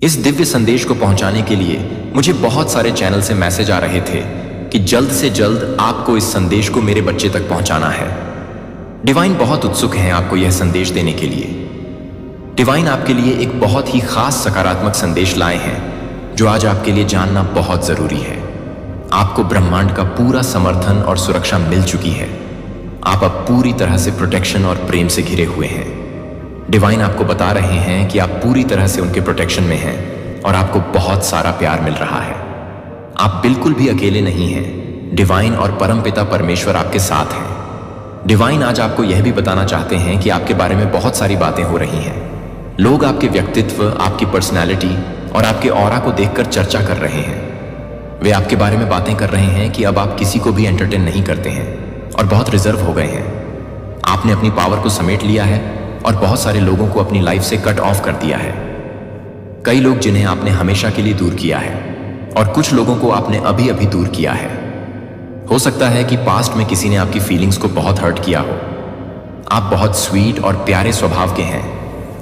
इस दिव्य संदेश को पहुंचाने के लिए मुझे बहुत सारे चैनल से मैसेज आ रहे थे कि जल्द से जल्द आपको इस संदेश को मेरे बच्चे तक पहुंचाना है। डिवाइन बहुत उत्सुक हैं आपको यह संदेश देने के लिए। डिवाइन आपके लिए एक बहुत ही खास सकारात्मक संदेश लाए हैं जो आज आपके लिए जानना बहुत जरूरी है। आपको ब्रह्मांड का पूरा समर्थन और सुरक्षा मिल चुकी है। आप अब पूरी तरह से प्रोटेक्शन और प्रेम से घिरे हुए हैं। डिवाइन आपको बता रहे हैं कि आप पूरी तरह से उनके प्रोटेक्शन में हैं और आपको बहुत सारा प्यार मिल रहा है। आप बिल्कुल भी अकेले नहीं हैं। डिवाइन और परमपिता परमेश्वर आपके साथ हैं। डिवाइन आज आपको यह भी बताना चाहते हैं कि आपके बारे में बहुत सारी बातें हो रही हैं। लोग आपके व्यक्तित्व, आपकी पर्सनैलिटी और आपके ऑरा को देखकर चर्चा कर रहे हैं। वे आपके बारे में बातें कर रहे हैं कि अब आप किसी को भी एंटरटेन नहीं करते हैं और बहुत रिजर्व हो गए हैं। आपने अपनी पावर को समेट लिया है और बहुत सारे लोगों को अपनी लाइफ से कट ऑफ कर दिया है। कई लोग जिन्हें आपने हमेशा के लिए दूर किया है और कुछ लोगों को आपने अभी अभी दूर किया है। हो सकता है कि पास्ट में किसी ने आपकी फीलिंग्स को बहुत हर्ट किया हो। आप बहुत स्वीट और प्यारे स्वभाव के हैं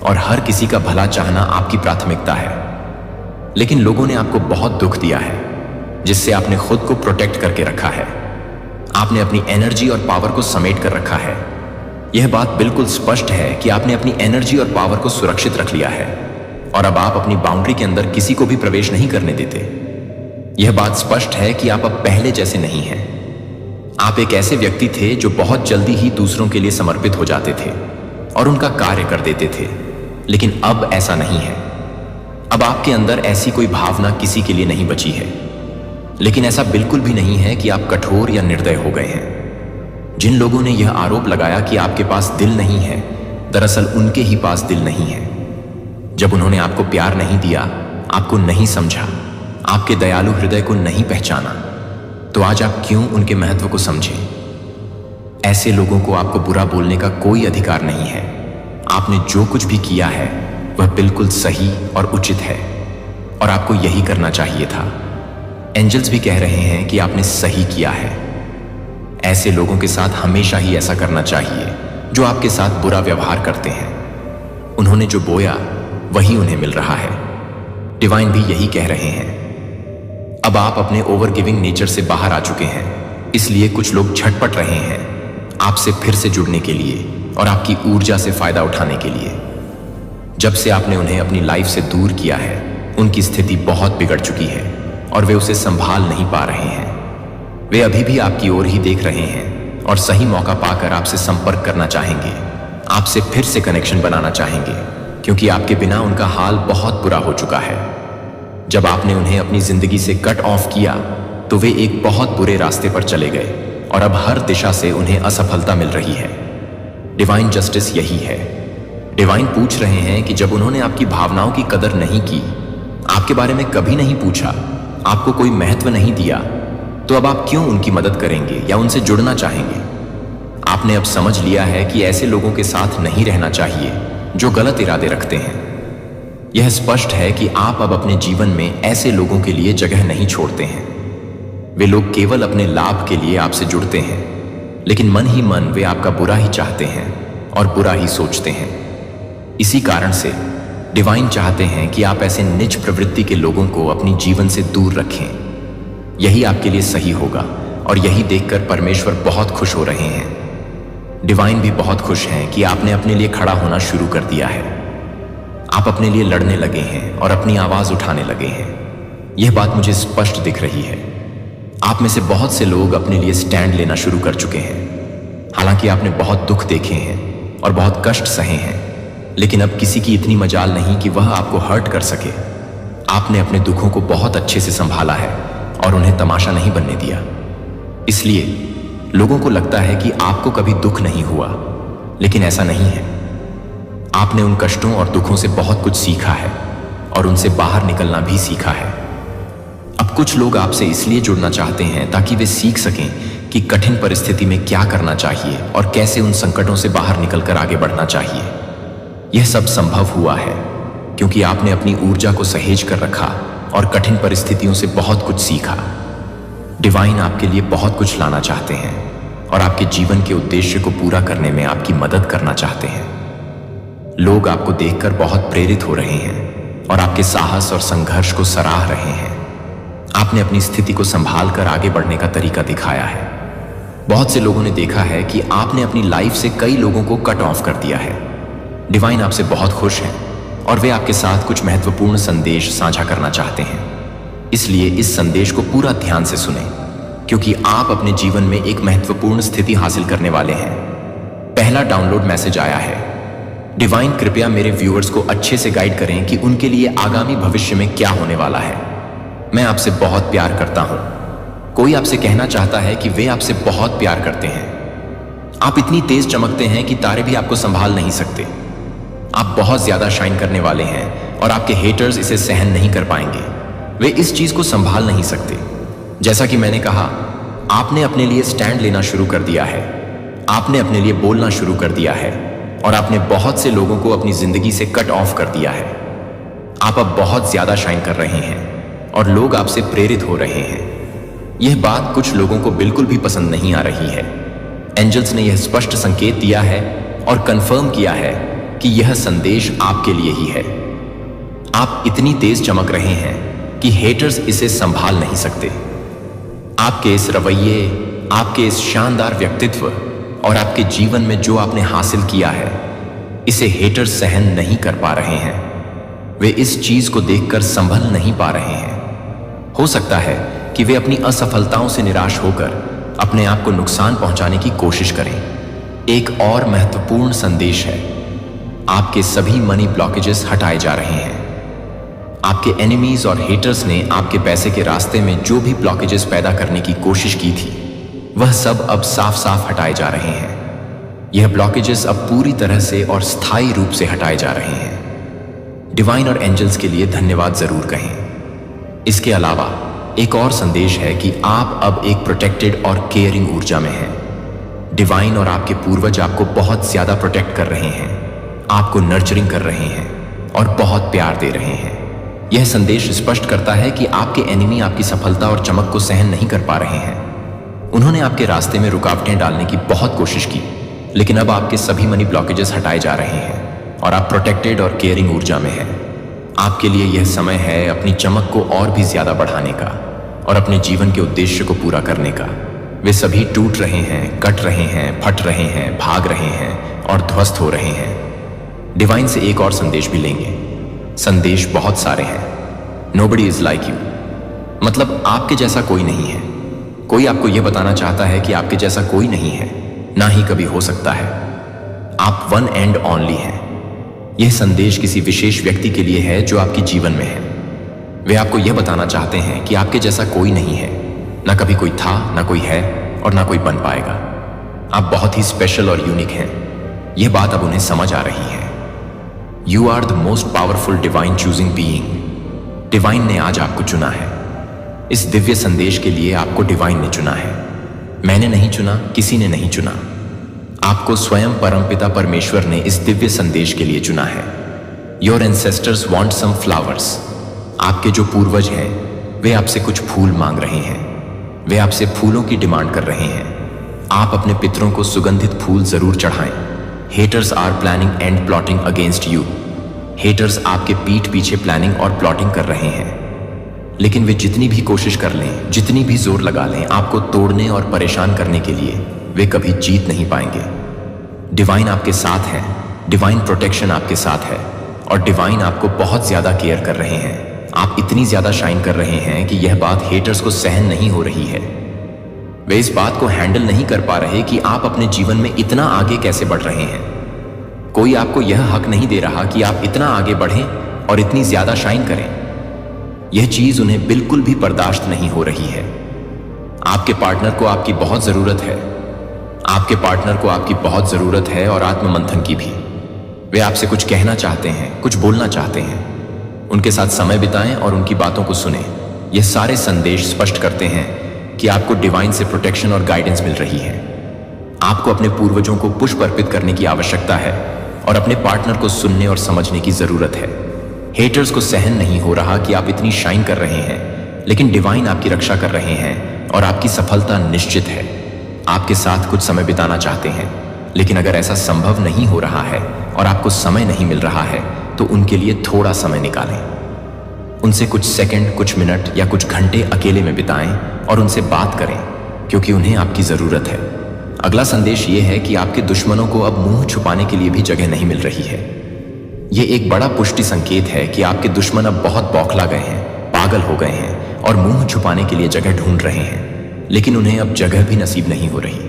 और हर किसी का भला चाहना आपकी प्राथमिकता है। लेकिन लोगों ने आपको बहुत दुख दिया है जिससे आपने खुद को प्रोटेक्ट करके रखा है। आपने अपनी एनर्जी और पावर को समेट कर रखा है। यह बात बिल्कुल स्पष्ट है कि आपने अपनी एनर्जी और पावर को सुरक्षित रख लिया है और अब आप अपनी बाउंड्री के अंदर किसी को भी प्रवेश नहीं करने देते। यह बात स्पष्ट है कि आप अब पहले जैसे नहीं हैं। आप एक ऐसे व्यक्ति थे जो बहुत जल्दी ही दूसरों के लिए समर्पित हो जाते थे और उनका कार्य कर देते थे, लेकिन अब ऐसा नहीं है। अब आपके अंदर ऐसी कोई भावना किसी के लिए नहीं बची है। लेकिन ऐसा बिल्कुल भी नहीं है कि आप कठोर या निर्दय हो गए हैं। जिन लोगों ने यह आरोप लगाया कि आपके पास दिल नहीं है, दरअसल उनके ही पास दिल नहीं है। जब उन्होंने आपको प्यार नहीं दिया, आपको नहीं समझा, आपके दयालु हृदय को नहीं पहचाना, तो आज आप क्यों उनके महत्व को समझें? ऐसे लोगों को आपको बुरा बोलने का कोई अधिकार नहीं है। आपने जो कुछ भी किया है वह बिल्कुल सही और उचित है और आपको यही करना चाहिए था। एंजल्स भी कह रहे हैं कि आपने सही किया है। ऐसे लोगों के साथ हमेशा ही ऐसा करना चाहिए जो आपके साथ बुरा व्यवहार करते हैं। उन्होंने जो बोया वही उन्हें मिल रहा है। डिवाइन भी यही कह रहे हैं। अब आप अपने ओवर गिविंग नेचर से बाहर आ चुके हैं, इसलिए कुछ लोग झटपट रहे हैं आपसे फिर से जुड़ने के लिए और आपकी ऊर्जा से फायदा उठाने के लिए। जब से आपने उन्हें अपनी लाइफ से दूर किया है, उनकी स्थिति बहुत बिगड़ चुकी है और वे उसे संभाल नहीं पा रहे हैं। वे अभी भी आपकी ओर ही देख रहे हैं और सही मौका पाकर आपसे संपर्क करना चाहेंगे, आपसे फिर से कनेक्शन बनाना चाहेंगे, क्योंकि आपके बिना उनका हाल बहुत बुरा हो चुका है। जब आपने उन्हें अपनी जिंदगी से कट ऑफ किया तो वे एक बहुत बुरे रास्ते पर चले गए और अब हर दिशा से उन्हें असफलता मिल रही है। डिवाइन जस्टिस यही है। डिवाइन पूछ रहे हैं कि जब उन्होंने आपकी भावनाओं की कदर नहीं की, आपके बारे में कभी नहीं पूछा, आपको कोई महत्व नहीं दिया, तो अब आप क्यों उनकी मदद करेंगे या उनसे जुड़ना चाहेंगे? आपने अब समझ लिया है कि ऐसे लोगों के साथ नहीं रहना चाहिए जो गलत इरादे रखते हैं। यह स्पष्ट है कि आप अब अपने जीवन में ऐसे लोगों के लिए जगह नहीं छोड़ते हैं। वे लोग केवल अपने लाभ के लिए आपसे जुड़ते हैं, लेकिन मन ही मन वे आपका बुरा ही चाहते हैं और बुरा ही सोचते हैं। इसी कारण से डिवाइन चाहते हैं कि आप ऐसे नीच प्रवृत्ति के लोगों को अपनी जीवन से दूर रखें। यही आपके लिए सही होगा और यही देखकर परमेश्वर बहुत खुश हो रहे हैं। डिवाइन भी बहुत खुश हैं कि आपने अपने लिए खड़ा होना शुरू कर दिया है। आप अपने लिए लड़ने लगे हैं और अपनी आवाज उठाने लगे हैं। यह बात मुझे स्पष्ट दिख रही है। आप में से बहुत से लोग अपने लिए स्टैंड लेना शुरू कर चुके हैं। हालांकि आपने बहुत दुख देखे हैं और बहुत कष्ट सहे हैं, लेकिन अब किसी की इतनी मजाल नहीं कि वह आपको हर्ट कर सके। आपने अपने दुखों को बहुत अच्छे से संभाला है और उन्हें तमाशा नहीं बनने दिया। इसलिए लोगों को लगता है कि आपको कभी दुख नहीं हुआ, लेकिन ऐसा नहीं है। आपने उन कष्टों और दुखों से बहुत कुछ सीखा है और उनसे बाहर निकलना भी सीखा है। अब कुछ लोग आपसे इसलिए जुड़ना चाहते हैं ताकि वे सीख सकें कि कठिन परिस्थिति में क्या करना चाहिए और कैसे उन संकटों से बाहर निकलकर आगे बढ़ना चाहिए। यह सब संभव हुआ है क्योंकि आपने अपनी ऊर्जा को सहेज कर रखा और कठिन परिस्थितियों से बहुत कुछ सीखा। डिवाइन आपके लिए बहुत कुछ लाना चाहते हैं और आपके जीवन के उद्देश्य को पूरा करने में आपकी मदद करना चाहते हैं। लोग आपको देखकर बहुत प्रेरित हो रहे हैं। और आपके साहस और संघर्ष को सराह रहे हैं। आपने अपनी स्थिति को संभाल कर आगे बढ़ने का तरीका दिखाया है। बहुत से लोगों ने देखा है कि आपने अपनी लाइफ से कई लोगों को कट ऑफ कर दिया है। डिवाइन आपसे बहुत खुश हैं और वे आपके साथ कुछ महत्वपूर्ण संदेश साझा करना चाहते हैं। इसलिए इस संदेश को पूरा ध्यान से सुनें, क्योंकि आप अपने जीवन में एक महत्वपूर्ण स्थिति हासिल करने वाले हैं। पहला डाउनलोड मैसेज आया है। डिवाइन कृपया मेरे व्यूअर्स को अच्छे से गाइड करें कि उनके लिए आगामी भविष्य में क्या होने वाला है। मैं आपसे बहुत प्यार करता हूं। कोई आपसे कहना चाहता है कि वे आपसे बहुत प्यार करते हैं। आप इतनी तेज चमकते हैं कि तारे भी आपको संभाल नहीं सकते। आप बहुत ज्यादा शाइन करने वाले हैं और आपके हेटर्स इसे सहन नहीं कर पाएंगे। वे इस चीज को संभाल नहीं सकते। जैसा कि मैंने कहा, आपने अपने लिए स्टैंड लेना शुरू कर दिया है। आपने अपने लिए बोलना शुरू कर दिया है और आपने बहुत से लोगों को अपनी जिंदगी से कट ऑफ कर दिया है। आप अब बहुत ज्यादा शाइन कर रहे हैं और लोग आपसे प्रेरित हो रहे हैं। यह बात कुछ लोगों को बिल्कुल भी पसंद नहीं आ रही है। एंजल्स ने यह स्पष्ट संकेत दिया है और कंफर्म किया है कि यह संदेश आपके लिए ही है। आप इतनी तेज चमक रहे हैं कि हेटर्स इसे संभाल नहीं सकते। आपके इस रवैये, आपके इस शानदार व्यक्तित्व और आपके जीवन में जो आपने हासिल किया है, इसे हेटर्स सहन नहीं कर पा रहे हैं। वे इस चीज को देखकर संभल नहीं पा रहे हैं। हो सकता है कि वे अपनी असफलताओं से निराश होकर अपने आप को नुकसान पहुंचाने की कोशिश करें। एक और महत्वपूर्ण संदेश है, आपके सभी मनी ब्लॉकेजेस हटाए जा रहे हैं। आपके एनिमीज और हेटर्स ने आपके पैसे के रास्ते में जो भी ब्लॉकेजेस पैदा करने की कोशिश की थी, वह सब अब साफ साफ हटाए जा रहे हैं। यह ब्लॉकेजेस अब पूरी तरह से और स्थायी रूप से हटाए जा रहे हैं। डिवाइन और एंजल्स के लिए धन्यवाद जरूर कहें। इसके अलावा एक और संदेश है कि आप अब एक प्रोटेक्टेड और केयरिंग ऊर्जा में हैं। डिवाइन और आपके पूर्वज आपको बहुत ज्यादा प्रोटेक्ट कर रहे हैं, आपको नर्चरिंग कर रहे हैं और बहुत प्यार दे रहे हैं। यह संदेश स्पष्ट करता है कि आपके एनिमी आपकी सफलता और चमक को सहन नहीं कर पा रहे हैं। उन्होंने आपके रास्ते में रुकावटें डालने की बहुत कोशिश की, लेकिन अब आपके सभी मनी ब्लॉकेजेस हटाए जा रहे हैं और आप प्रोटेक्टेड और केयरिंग ऊर्जा में हैं। आपके लिए यह समय है अपनी चमक को और भी ज्यादा बढ़ाने का और अपने जीवन के उद्देश्य को पूरा करने का। वे सभी टूट रहे हैं, कट रहे हैं, फट रहे हैं, भाग रहे हैं और ध्वस्त हो रहे हैं। डिवाइन से एक और संदेश भी लेंगे। संदेश बहुत सारे हैं। नोबडी इज लाइक यू, मतलब आपके जैसा कोई नहीं है। कोई आपको यह बताना चाहता है कि आपके जैसा कोई नहीं है, ना ही कभी हो सकता है। आप वन एंड ओनली हैं। यह संदेश किसी विशेष व्यक्ति के लिए है जो आपके जीवन में है। वे आपको यह बताना चाहते हैं कि आपके जैसा कोई नहीं है, ना कभी कोई था, ना कोई है और ना कोई बन पाएगा। आप बहुत ही स्पेशल और यूनिक हैं। यह बात अब उन्हें समझ आ रही है। You are the most powerful divine choosing being. Divine ने आज आपको चुना है। इस दिव्य संदेश के लिए आपको डिवाइन ने चुना है। मैंने नहीं चुना, किसी ने नहीं चुना। आपको स्वयं परमपिता परमेश्वर ने इस दिव्य संदेश के लिए चुना है। Your ancestors want some flowers. आपके जो पूर्वज हैं, वे आपसे कुछ फूल मांग रहे हैं। वे आपसे फूलों की डिमांड कर रहे हैं। आप अपने पितरों को सुगंधित फूल जरूर चढ़ाएं। Haters are planning and plotting against you. Haters आपके पीठ पीछे प्लानिंग और प्लॉटिंग कर रहे हैं, लेकिन वे जितनी भी कोशिश कर लें, जितनी भी जोर लगा लें आपको तोड़ने और परेशान करने के लिए, वे कभी जीत नहीं पाएंगे। डिवाइन आपके साथ है, डिवाइन प्रोटेक्शन आपके साथ है और डिवाइन आपको बहुत ज्यादा केयर कर रहे हैं। आप इतनी ज्यादा शाइन कर रहे हैं कि यह बात हेटर्स को सहन नहीं हो रही है। वे इस बात को हैंडल नहीं कर पा रहे कि आप अपने जीवन में इतना आगे कैसे बढ़ रहे हैं। कोई आपको यह हक नहीं दे रहा कि आप इतना आगे बढ़ें और इतनी ज्यादा शाइन करें। यह चीज उन्हें बिल्कुल भी बर्दाश्त नहीं हो रही है। आपके पार्टनर को आपकी बहुत जरूरत है। आपके पार्टनर को आपकी बहुत जरूरत है और आत्ममंथन की भी। वे आपसे कुछ कहना चाहते हैं, कुछ बोलना चाहते हैं। उनके साथ समय बिताएं और उनकी बातों को सुनें। यह सारे संदेश स्पष्ट करते हैं कि आपको डिवाइन से प्रोटेक्शन और गाइडेंस मिल रही है। आपको अपने पूर्वजों को पुष्प अर्पित करने की आवश्यकता है और अपने पार्टनर को सुनने और समझने की जरूरत है। हेटर्स को सहन नहीं हो रहा कि आप इतनी शाइन कर रहे हैं, लेकिन डिवाइन आपकी रक्षा कर रहे हैं और आपकी सफलता निश्चित है। आपके साथ कुछ समय बिताना चाहते हैं, लेकिन अगर ऐसा संभव नहीं हो रहा है और आपको समय नहीं मिल रहा है, तो उनके लिए थोड़ा समय निकालें। उनसे कुछ सेकंड, कुछ मिनट या कुछ घंटे अकेले में बिताएं और उनसे बात करें, क्योंकि उन्हें आपकी ज़रूरत है। अगला संदेश ये है कि आपके दुश्मनों को अब मुंह छुपाने के लिए भी जगह नहीं मिल रही है। ये एक बड़ा पुष्टि संकेत है कि आपके दुश्मन अब बहुत बौखला गए हैं, पागल हो गए हैं और मुंह छुपाने के लिए जगह ढूंढ रहे हैं, लेकिन उन्हें अब जगह भी नसीब नहीं हो रही।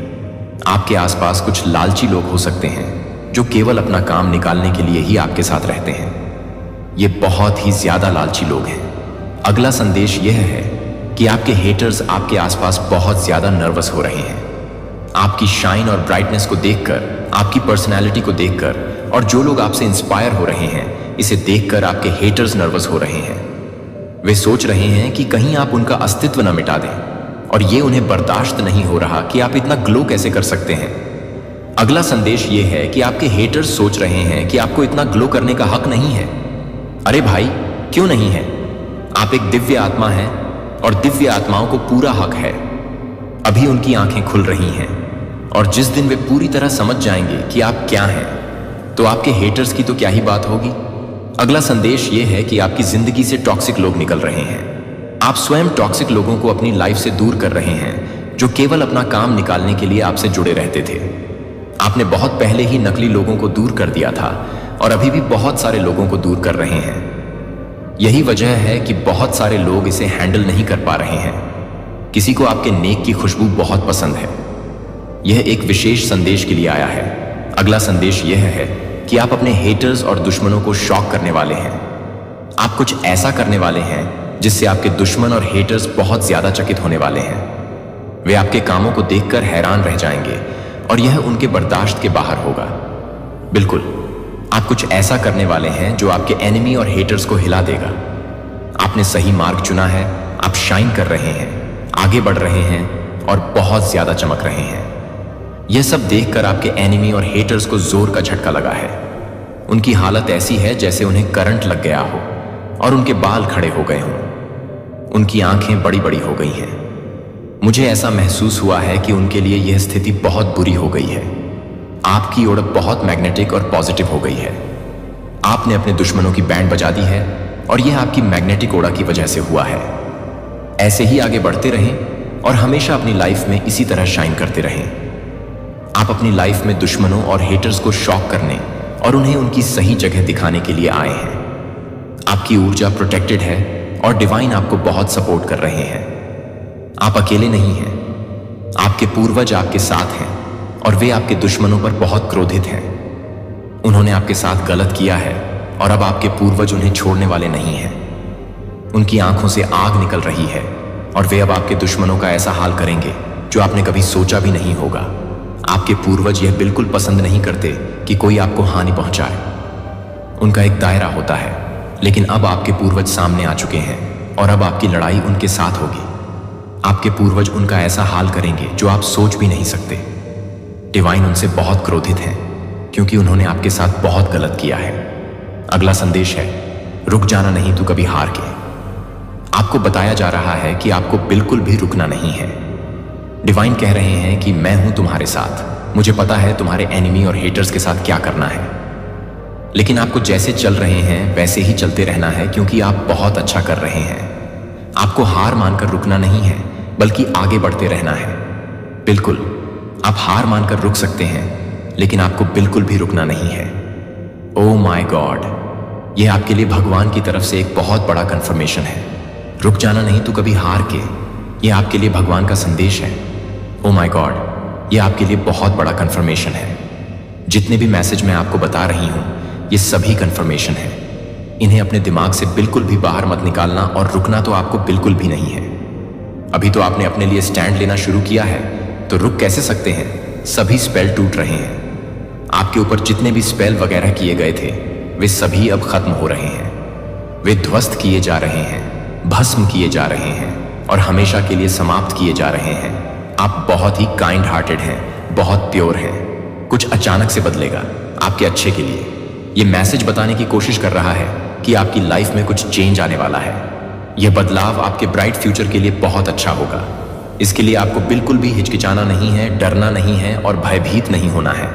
आपके आसपास कुछ लालची लोग हो सकते हैं जो केवल अपना काम निकालने के लिए ही आपके साथ रहते हैं। ये बहुत ही ज्यादा लालची लोग हैं। अगला संदेश यह है कि आपके हेटर्स आपके आसपास बहुत ज्यादा नर्वस हो रहे हैं। आपकी शाइन और ब्राइटनेस को देखकर, आपकी पर्सनैलिटी को देखकर और जो लोग आपसे इंस्पायर हो रहे हैं, इसे देखकर आपके हेटर्स नर्वस हो रहे हैं। वे सोच रहे हैं कि कहीं आप उनका अस्तित्व न मिटा दें, और ये उन्हें बर्दाश्त नहीं हो रहा कि आप इतना ग्लो कैसे कर सकते हैं। अगला संदेश ये है कि आपके हेटर्स सोच रहे हैं कि आपको इतना ग्लो करने का हक नहीं है। अरे भाई, क्यों नहीं है? आप एक दिव्य आत्मा हैं और दिव्य आत्माओं को पूरा हक है। अभी उनकी आंखें खुल रही हैं, और जिस दिन वे पूरी तरह समझ जाएंगे कि आप क्या हैं, तो आपके हेटर्स की तो क्या ही बात होगी। अगला संदेश ये है कि आपकी जिंदगी से टॉक्सिक लोग निकल रहे हैं। आप स्वयं टॉक्सिक लोगों को अपनी लाइफ से दूर कर रहे हैं, जो केवल अपना काम निकालने के लिए आपसे जुड़े रहते थे। आपने बहुत पहले ही नकली लोगों को दूर कर दिया था और अभी भी बहुत सारे लोगों को दूर कर रहे हैं। यही वजह है कि बहुत सारे लोग इसे हैंडल नहीं कर पा रहे हैं। किसी को आपके नेक की खुशबू बहुत पसंद है। यह एक विशेष संदेश के लिए आया है। अगला संदेश यह है कि आप अपने हेटर्स और दुश्मनों को शॉक करने वाले हैं। आप कुछ ऐसा करने वाले हैं जिससे आपके दुश्मन और हेटर्स बहुत ज्यादा चकित होने वाले हैं। वे आपके कामों को देखकर हैरान रह जाएंगे और यह उनके बर्दाश्त के बाहर होगा। बिल्कुल, आप कुछ ऐसा करने वाले हैं जो आपके एनिमी और हेटर्स को हिला देगा। आपने सही मार्ग चुना है। आप शाइन कर रहे हैं, आगे बढ़ रहे हैं और बहुत ज्यादा चमक रहे हैं। यह सब देखकर आपके एनिमी और हेटर्स को जोर का झटका लगा है। उनकी हालत ऐसी है जैसे उन्हें करंट लग गया हो और उनके बाल खड़े हो गए हों। उनकी आंखें बड़ी बड़ी हो गई हैं। मुझे ऐसा महसूस हुआ है कि उनके लिए यह स्थिति बहुत बुरी हो गई है। आपकी ओर बहुत मैग्नेटिक और पॉजिटिव हो गई है। आपने अपने दुश्मनों की बैंड बजा दी है और यह आपकी मैग्नेटिक ओड़ा की वजह से हुआ है। ऐसे ही आगे बढ़ते रहें और हमेशा अपनी लाइफ में इसी तरह शाइन करते रहें। आप अपनी लाइफ में दुश्मनों और हेटर्स को शॉक करने और उन्हें उनकी सही जगह दिखाने के लिए आए हैं। आपकी ऊर्जा प्रोटेक्टेड है और डिवाइन आपको बहुत सपोर्ट कर रहे हैं। आप अकेले नहीं हैं। आपके पूर्वज आपके साथ हैं और वे आपके दुश्मनों पर बहुत क्रोधित हैं। उन्होंने आपके साथ गलत किया है और अब आपके पूर्वज उन्हें छोड़ने वाले नहीं हैं। उनकी आंखों से आग निकल रही है और वे अब आपके दुश्मनों का ऐसा हाल करेंगे जो आपने कभी सोचा भी नहीं होगा। आपके पूर्वज यह बिल्कुल पसंद नहीं करते कि कोई आपको हानि पहुंचाए। उनका एक दायरा होता है, लेकिन अब आपके पूर्वज सामने आ चुके हैं और अब आपकी लड़ाई उनके साथ होगी। आपके पूर्वज उनका ऐसा हाल करेंगे जो आप सोच भी नहीं सकते। डिवाइन उनसे बहुत क्रोधित हैं क्योंकि उन्होंने आपके साथ बहुत गलत किया है। अगला संदेश है, रुक जाना नहीं तो कभी हार के। आपको बताया जा रहा है कि आपको बिल्कुल भी रुकना नहीं है। डिवाइन कह रहे हैं कि मैं हूं तुम्हारे साथ। मुझे पता है तुम्हारे एनिमी और हेटर्स के साथ क्या करना है, लेकिन आपको जैसे चल रहे हैं वैसे ही चलते रहना है, क्योंकि आप बहुत अच्छा कर रहे हैं। आपको हार मानकर रुकना नहीं है, बल्कि आगे बढ़ते रहना है। बिल्कुल, आप हार मानकर रुक सकते हैं, लेकिन आपको बिल्कुल भी रुकना नहीं है। ओह माय गॉड, यह आपके लिए भगवान की तरफ से एक बहुत बड़ा कंफर्मेशन है। रुक जाना नहीं तो कभी हार के, यह आपके लिए भगवान का संदेश है। ओह माय गॉड, यह आपके लिए बहुत बड़ा कंफर्मेशन है। जितने भी मैसेज मैं आपको बता रही हूं, ये सभी कंफर्मेशन है। इन्हें अपने दिमाग से बिल्कुल भी बाहर मत निकालना, और रुकना तो आपको बिल्कुल भी नहीं है। अभी तो आपने अपने लिए स्टैंड लेना शुरू किया है, तो रुक कैसे सकते हैं? सभी स्पेल टूट रहे हैं। आपके ऊपर जितने भी स्पेल वगैरह किए गए थे, वे सभी अब खत्म हो रहे हैं। वे ध्वस्त किए जा रहे हैं, भस्म किए जा रहे हैं और हमेशा के लिए समाप्त किए जा रहे हैं। आप बहुत ही काइंड हार्टेड हैं, बहुत प्योर हैं। कुछ अचानक से बदलेगा आपके अच्छे के लिए। यह मैसेज बताने की कोशिश कर रहा है कि आपकी लाइफ में कुछ चेंज आने वाला है। यह बदलाव आपके ब्राइट फ्यूचर के लिए बहुत अच्छा होगा। इसके लिए आपको बिल्कुल भी हिचकिचाना नहीं है, डरना नहीं है और भयभीत नहीं होना है।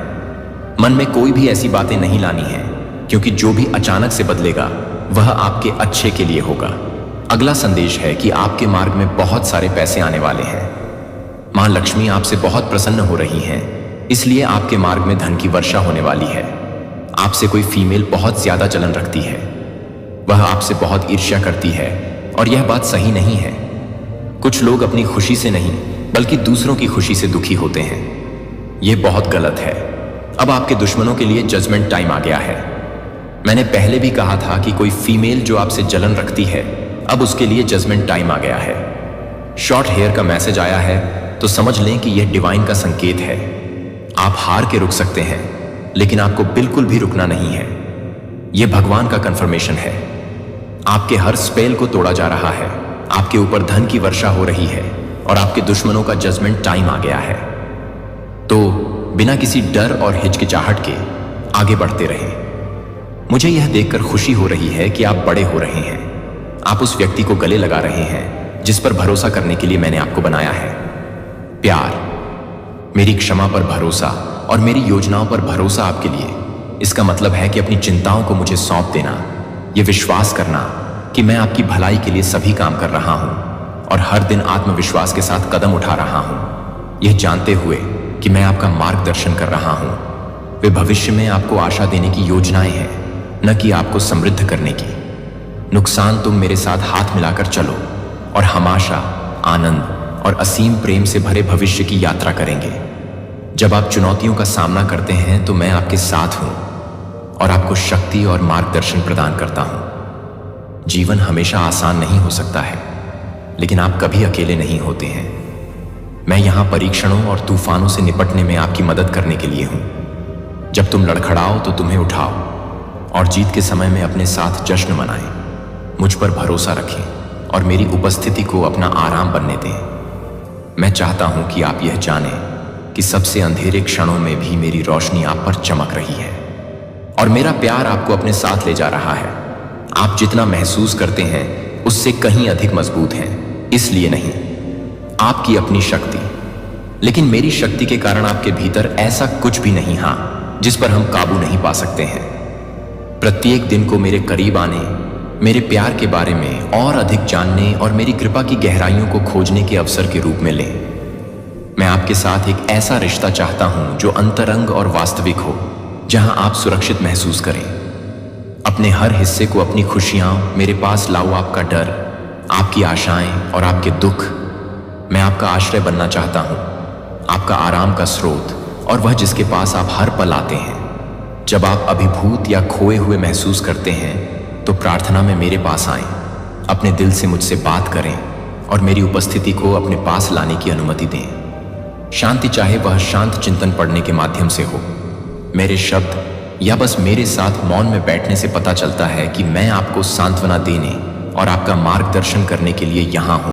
मन में कोई भी ऐसी बातें नहीं लानी है, क्योंकि जो भी अचानक से बदलेगा वह आपके अच्छे के लिए होगा। अगला संदेश है कि आपके मार्ग में बहुत सारे पैसे आने वाले हैं। मां लक्ष्मी आपसे बहुत प्रसन्न हो रही हैं, इसलिए आपके मार्ग में धन की वर्षा होने वाली है। आपसे कोई फीमेल बहुत ज्यादा जलन रखती है, वह आपसे बहुत ईर्ष्या करती है और यह बात सही नहीं है। कुछ लोग अपनी खुशी से नहीं बल्कि दूसरों की खुशी से दुखी होते हैं। यह बहुत गलत है। अब आपके दुश्मनों के लिए जजमेंट टाइम आ गया है। मैंने पहले भी कहा था कि कोई फीमेल जो आपसे जलन रखती है, अब उसके लिए जजमेंट टाइम आ गया है। शॉर्ट हेयर का मैसेज आया है तो समझ लें कि यह डिवाइन का संकेत है। आप हार के रुक सकते हैं, लेकिन आपको बिल्कुल भी रुकना नहीं है। यह भगवान का कंफर्मेशन है। आपके हर स्पेल को तोड़ा जा रहा है, आपके ऊपर धन की वर्षा हो रही है और आपके दुश्मनों का जजमेंट टाइम आ गया है। तो बिना किसी डर और हिचकिचाहट के आगे बढ़ते रहें। मुझे यह देखकर खुशी हो रही है कि आप बड़े हो रहे हैं। आप उस व्यक्ति को गले लगा रहे हैं जिस पर भरोसा करने के लिए मैंने आपको बनाया है। प्यार, मेरी क्षमा पर भरोसा और मेरी योजनाओं पर भरोसा आपके लिए, इसका मतलब है कि अपनी चिंताओं को मुझे सौंप देना, यह विश्वास करना कि मैं आपकी भलाई के लिए सभी काम कर रहा हूं और हर दिन आत्मविश्वास के साथ कदम उठा रहा हूं, यह जानते हुए कि मैं आपका मार्गदर्शन कर रहा हूं। वे भविष्य में आपको आशा देने की योजनाएं हैं, न कि आपको समृद्ध करने की। नुकसान तुम मेरे साथ हाथ मिलाकर चलो और हम आशा, आनंद और असीम प्रेम से भरे भविष्य की यात्रा करेंगे। जब आप चुनौतियों का सामना करते हैं तो मैं आपके साथ हूं और आपको शक्ति और मार्गदर्शन प्रदान करता हूं। जीवन हमेशा आसान नहीं हो सकता है, लेकिन आप कभी अकेले नहीं होते हैं। मैं यहां परीक्षणों और तूफानों से निपटने में आपकी मदद करने के लिए हूं। जब तुम लड़खड़ाओ तो तुम्हें उठाओ और जीत के समय में अपने साथ जश्न मनाएं। मुझ पर भरोसा रखें और मेरी उपस्थिति को अपना आराम बनने दें। मैं चाहता हूं कि आप यह जानें कि सबसे अंधेरे क्षणों में भी मेरी रोशनी आप पर चमक रही है और मेरा प्यार आपको अपने साथ ले जा रहा है। आप जितना महसूस करते हैं उससे कहीं अधिक मजबूत हैं, इसलिए नहीं, आपकी अपनी शक्ति। लेकिन मेरी शक्ति के कारण आपके भीतर ऐसा कुछ भी नहीं जिस पर हम काबू नहीं पा सकते हैं। प्रत्येक दिन को मेरे करीब आने, मेरे प्यार के बारे में और अधिक जानने और मेरी कृपा की गहराइयों को खोजने के अवसर के रूप में लें। मैं आपके साथ एक ऐसा रिश्ता चाहता हूं जो अंतरंग और वास्तविक हो, जहां आप सुरक्षित महसूस करें। अपने हर हिस्से को अपनी खुशियां मेरे पास लाओ, आपका डर, आपकी आशाएं और आपके दुख। मैं आपका आश्रय बनना चाहता हूं, आपका आराम का स्रोत और वह जिसके पास आप हर पल आते हैं। जब आप अभिभूत या खोए हुए महसूस करते हैं तो प्रार्थना में मेरे पास आएं, अपने दिल से मुझसे बात करें और मेरी उपस्थिति को अपने पास लाने की अनुमति दें। शांति चाहे वह शांत चिंतन पढ़ने के माध्यम से हो, मेरे शब्द या बस मेरे साथ मौन में बैठने से पता चलता है कि मैं आपको सांत्वना देने और आपका मार्गदर्शन करने के लिए यहां हूं।